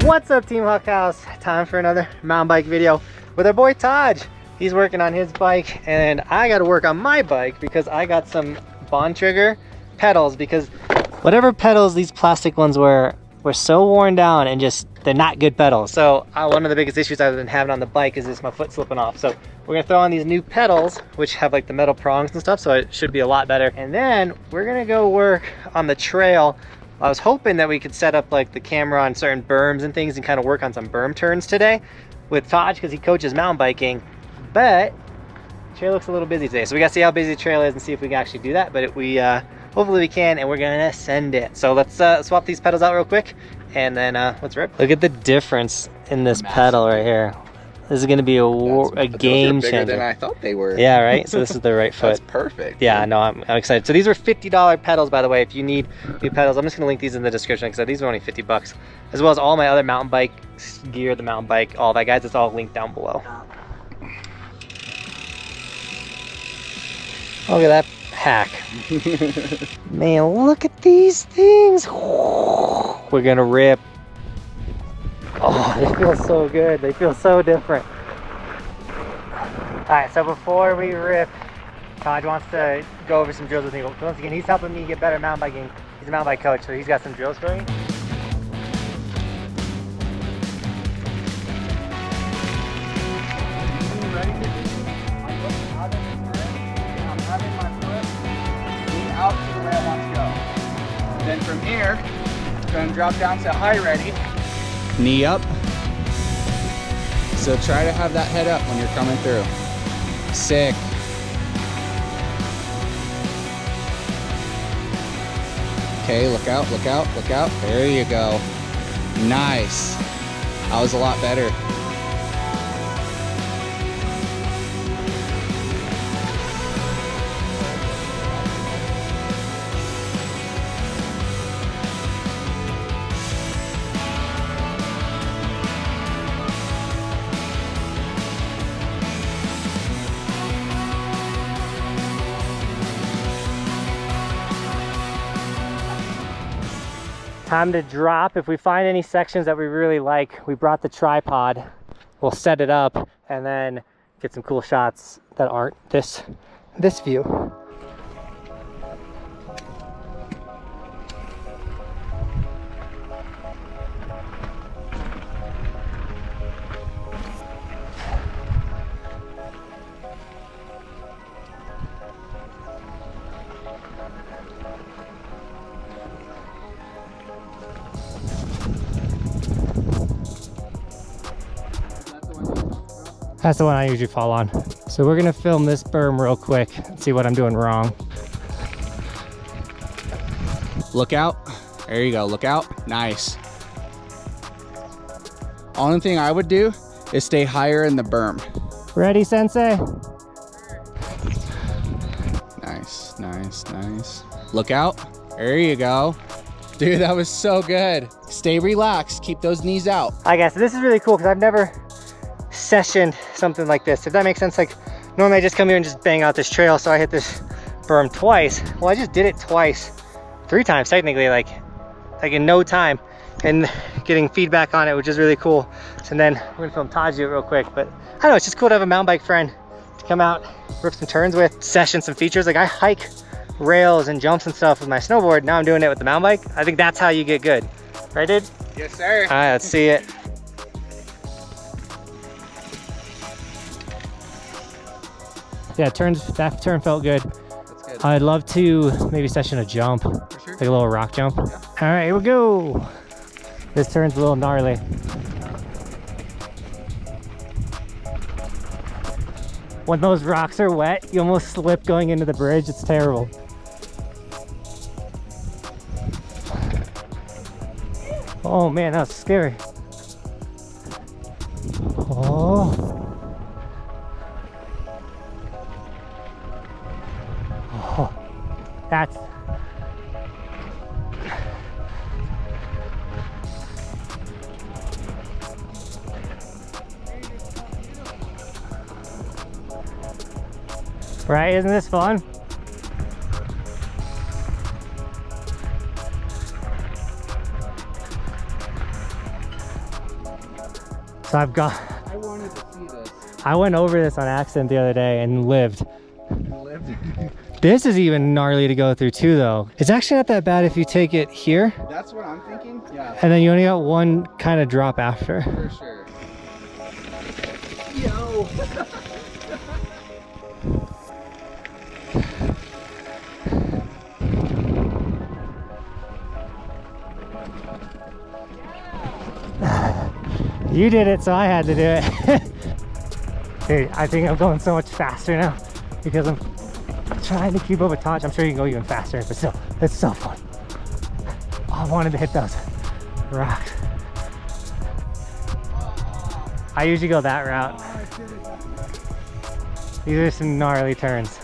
What's up, Team Huck House? Time for another mountain bike video with our boy Taj. He's working on his bike and I got to work on my bike because I got some Bontrager pedals, because whatever pedals these plastic ones were so worn down and just they're not good pedals. So one of the biggest issues I've been having on the bike is my foot slipping off. So we're gonna throw on these new pedals which have like the metal prongs and stuff, so it should be a lot better. And then we're gonna go work on the trail. I was hoping that we could set up like the camera on certain berms and things and kind of work on some berm turns today with Taj because he coaches mountain biking, but trail looks a little busy today. So we gotta see how busy the trail is and see if we can actually do that. But hopefully we can, and we're gonna send it. So let's swap these pedals out real quick and then let's rip. Look at the difference in this pedal right here. This is gonna be a game changer. Bigger than I thought they were. Yeah, right? So this is the right foot. That's perfect. Yeah, no, I'm excited. So these were $50 pedals, by the way. If you need new pedals, I'm just gonna link these in the description because these are only 50 bucks. As well as all my other mountain bike gear, the mountain bike, all that, guys. It's all linked down below. Look at that hack. Man, look at these things. We're gonna rip. Oh, they feel so good. They feel so different. All right, so before we rip, Taj wants to go over some drills with me. Once again, he's helping me get better mountain biking. He's a mountain bike coach, so he's got some drills for me. Out to the way I want to go. Then from here, I'm going to drop down to high ready. Knee up. So try to have that head up when you're coming through. Sick. Okay, look out, look out, look out. There you go. Nice. That was a lot better. Time to drop. If we find any sections that we really like, we brought the tripod. We'll set it up and then get some cool shots that aren't this view. That's the one I usually fall on. So we're gonna film this berm real quick and see what I'm doing wrong. Look out. There you go, look out. Nice. Only thing I would do is stay higher in the berm. Ready, Sensei? Nice, nice, nice. Look out. There you go. Dude, that was so good. Stay relaxed, keep those knees out. All right, guys, so this is really cool because I've never sessioned something like this, if that makes sense. Like normally I just come here and just bang out this trail, so I hit this berm twice. Well, I just did it three times technically, like in no time, and getting feedback on it, which is really cool. So then we're gonna film Taj do it real quick. But I don't know, it's just cool to have a mountain bike friend to come out, rip some turns with, session some features. Like I hike rails and jumps and stuff with my snowboard. Now I'm doing it with the mountain bike. I think that's how you get good, right, dude? Yes, sir. All right, let's see it. Yeah, that turn felt good. That's good. I'd love to maybe session a jump, For sure. like a little rock jump. Yeah. All right, here we go. This turn's a little gnarly. When those rocks are wet, you almost slip going into the bridge. It's terrible. Oh man, that was scary. Oh. Oh, that's right. Isn't this fun? So I've got. I wanted to see this. I went over this on accident the other day and lived. You lived. This is even gnarly to go through too, though. It's actually not that bad if you take it here, That's what I'm thinking. Yeah, and then you only got one kind of drop after. for sure. Yo. You did it, so I had to do it. Dude, I think I'm going so much faster now because I'm trying to keep up with Taj. I'm sure you can go even faster, but still, it's so fun. Oh, I wanted to hit those rocks. I usually go that route. These are some gnarly turns.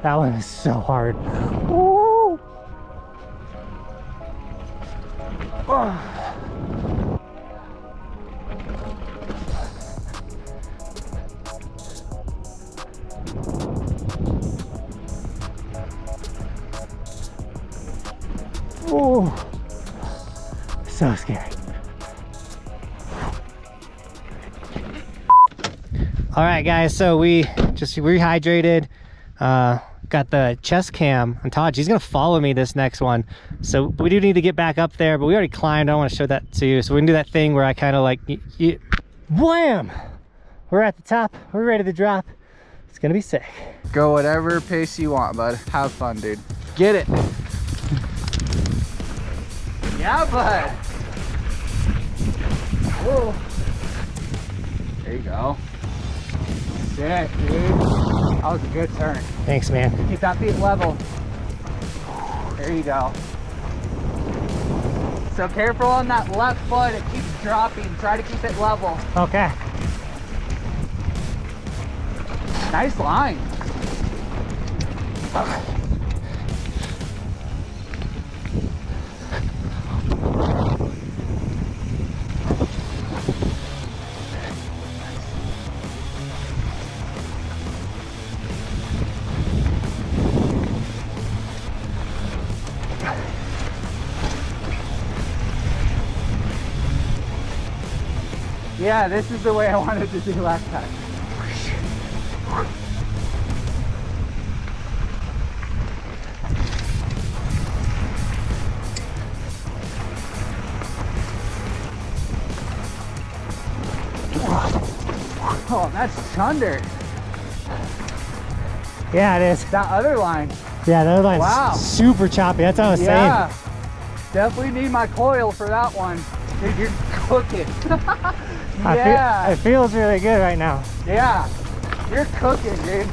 That one is so hard. Woo! Oh, so scary. All right, guys, so we just rehydrated. Got the chest cam on Taj. He's gonna follow me this next one, so we do need to get back up there, but we already climbed. I don't want to show that to you, so we can do that thing where I kind of like wham, we're at the top, we're ready to drop. It's gonna be sick. Go whatever pace you want, bud. Have fun, dude. Get it. Yeah, bud. Whoa. There you go. Sick, dude. That was a good turn. Thanks, man. Keep that feet level. There you go. So careful on that left foot. It keeps dropping. Try to keep it level. Okay. Nice line. Yeah, this is the way I wanted to do last time. Oh, that's thunder. Yeah, it is. That other line. Yeah, the other line's Wow. super choppy. That's what I was Yeah. saying. Definitely need my coil for that one. Dude, you're cooking. It feels really good right now. Yeah. You're cooking, dude.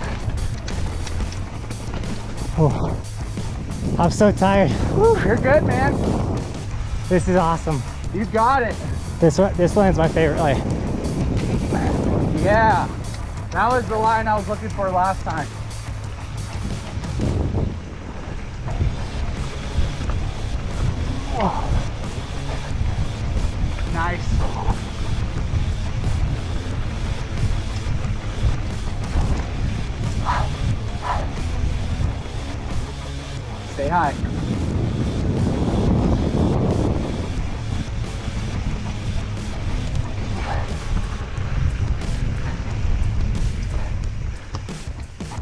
Oh, I'm so tired. Whew, you're good, man. This is awesome. You got it. This line's my favorite line. Yeah. That was the line I was looking for last time. Oh. Nice. Stay high.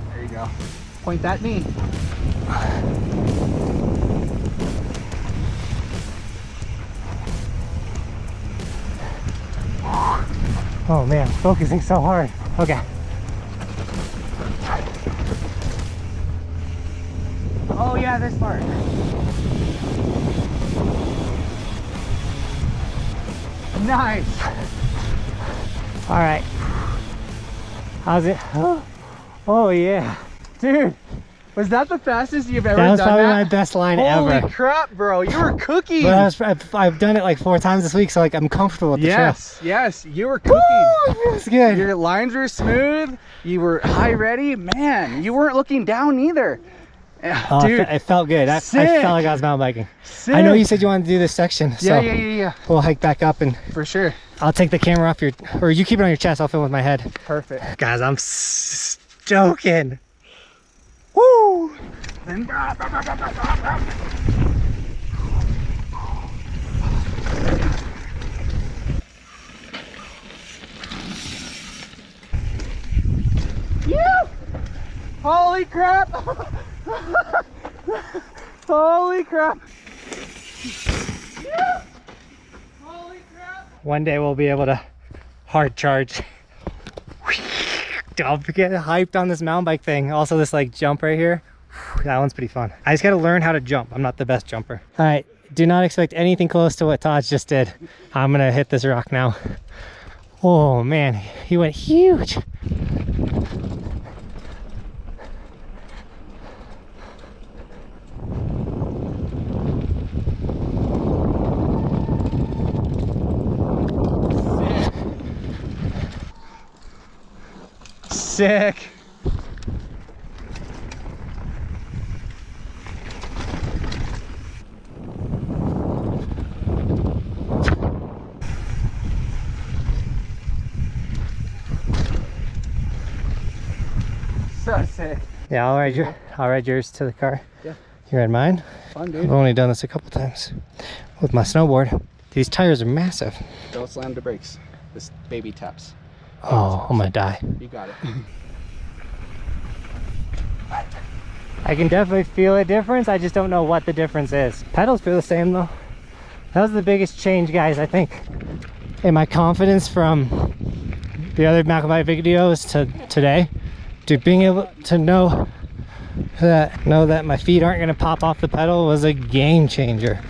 There you go. Point that knee. Oh man, focusing so hard. Okay. Oh yeah, this part. Nice. All right. How's it? Oh yeah. Dude, was that the fastest you've ever That done was probably that? my best line Holy ever. crap, bro. You were cooking. But I've done it like 4 times this week, so like I'm comfortable with the Yes, yes, you were cooking. trail. It's good. Your lines were smooth. You were high ready. Man, you weren't looking down either. Oh, Dude, it felt good. I sick. felt like I was mountain biking. Sick. I know you said you wanted to do this section, so Yeah. we'll hike back up and For sure. I'll take the camera off your, or you keep it on your chest, I'll film with my head. Perfect. Guys, I'm stoking. Woo! Holy crap! Holy crap! Holy crap! One day we'll be able to hard charge. Don't get hyped on this mountain bike thing. Also this like jump right here, that one's pretty fun. I just gotta learn how to jump. I'm not the best jumper. All right, do not expect anything close to what Todd just did. I'm gonna hit this rock now. Oh man, he went huge. Sick. So sick. Yeah, I'll ride yours to the car. Yeah. You ride mine? Fun, dude. I've only done this a couple times with my snowboard. These tires are massive. Don't slam the brakes. This baby taps. Oh, I'm gonna die. You got it. I can definitely feel a difference. I just don't know what the difference is. Pedals feel the same though. That was the biggest change, guys, I think, in my confidence from the other mountain bike videos to today. To being able to know that my feet aren't gonna pop off the pedal was a game changer.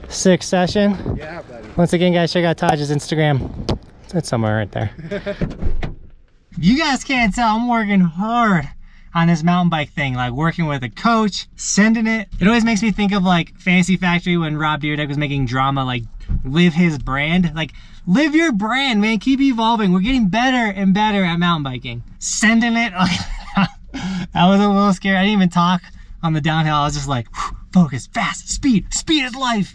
Sixth session. Yeah, buddy. Once again, guys, check out Taj's Instagram. It's somewhere right there. You guys can't tell, I'm working hard on this mountain bike thing, like working with a coach, sending it. It always makes me think of like Fantasy Factory when Rob Dyrdek was making drama, like live his brand. Like, live your brand, man. Keep evolving. We're getting better and better at mountain biking. Sending it. That was a little scary. I didn't even talk on the downhill. I was just like, focus, fast, speed is life.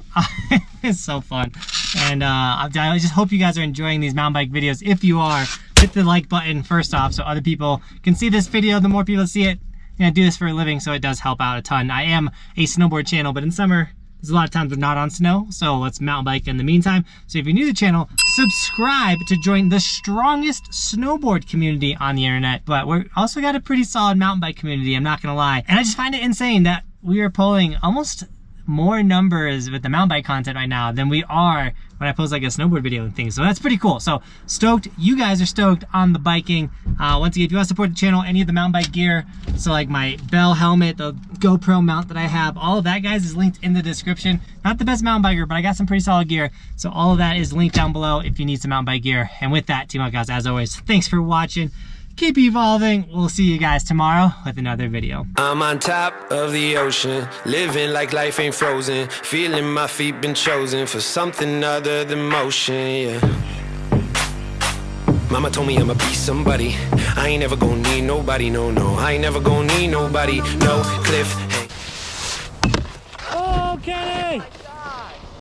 It's so fun. And I just hope you guys are enjoying these mountain bike videos. If you are, hit the like button first off so other people can see this video. The more people see it, I do this for a living, so it does help out a ton. I am a snowboard channel, but in summer, there's a lot of times we're not on snow, so let's mountain bike in the meantime. So if you're new to the channel, subscribe to join the strongest snowboard community on the internet. But we're also got a pretty solid mountain bike community, I'm not gonna lie. And I just find it insane that we are pulling almost more numbers with the mountain bike content right now than we are when I post like a snowboard video and things. So that's pretty cool. So stoked, you guys are stoked on the biking. Once again, if you want to support the channel, any of the mountain bike gear, so like my Bell helmet, the GoPro mount that I have, all of that, guys, is linked in the description. Not the best mountain biker, but I got some pretty solid gear. So all of that is linked down below if you need some mountain bike gear. And with that, Team Out guys, as always, thanks for watching. Keep evolving. We'll see you guys tomorrow with another video. I'm on top of the ocean, living like life ain't frozen, feeling my feet been chosen for something other than motion, yeah. Mama told me I'ma be somebody, I ain't never gonna need nobody, no, I ain't never gonna need nobody, no cliff